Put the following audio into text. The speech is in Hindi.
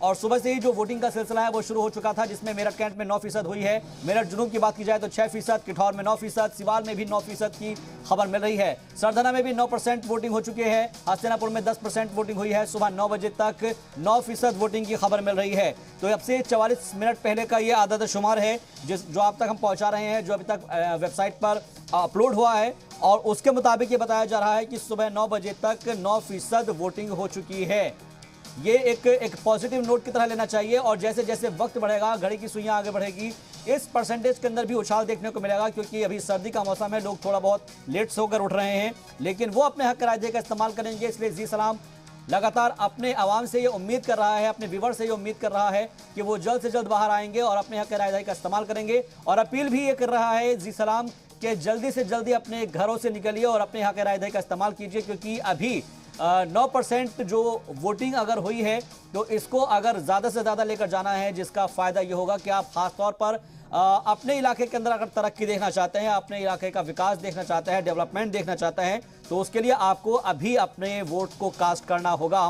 और सुबह से ही जो वोटिंग का सिलसिला है वो शुरू हो चुका था, जिसमें मेरठ कैंट में 9% हुई है। मेरठ जुनून की बात की जाए तो 6%, किठौर में 9%, सिवाल में भी 9% की खबर मिल रही है। सरधना में भी 9% वोटिंग हो चुकी है। हस्तिनापुर में 10% वोटिंग हुई है। सुबह 9 बजे तक 9% वोटिंग की खबर मिल रही है। तो अब से 44 मिनट पहले का ये आदत शुमार है जो अब तक हम पहुंचा रहे हैं, जो अभी तक वेबसाइट पर अपलोड हुआ है, और उसके मुताबिक ये बताया जा रहा है कि सुबह 9 बजे तक 9% वोटिंग हो चुकी है। ये एक पॉजिटिव नोट की तरह लेना चाहिए, और जैसे जैसे वक्त बढ़ेगा, घड़ी की सुइयां आगे बढ़ेगी, इस परसेंटेज के अंदर भी उछाल देखने को मिलेगा, क्योंकि अभी सर्दी का मौसम है, लोग थोड़ा बहुत लेट से होकर उठ रहे हैं, लेकिन वो अपने हक राय का इस्तेमाल करेंगे। इसलिए जी सलाम लगातार अपने आवाम से ये उम्मीद कर रहा है, अपने व्यूवर से ये उम्मीद कर रहा है कि वो जल्द से जल्द बाहर आएंगे और अपने हक राय का इस्तेमाल करेंगे। और अपील भी ये कर रहा है जी सलाम कि जल्दी से जल्दी अपने घरों से निकलिए और अपने हक राय का इस्तेमाल कीजिए, क्योंकि अभी 9% जो वोटिंग अगर हुई है तो इसको अगर ज़्यादा से ज़्यादा लेकर जाना है, जिसका फ़ायदा ये होगा कि आप खासतौर पर अपने इलाके के अंदर अगर तरक्की देखना चाहते हैं, अपने इलाके का विकास देखना चाहते हैं, डेवलपमेंट देखना चाहते हैं, तो उसके लिए आपको अभी अपने वोट को कास्ट करना होगा।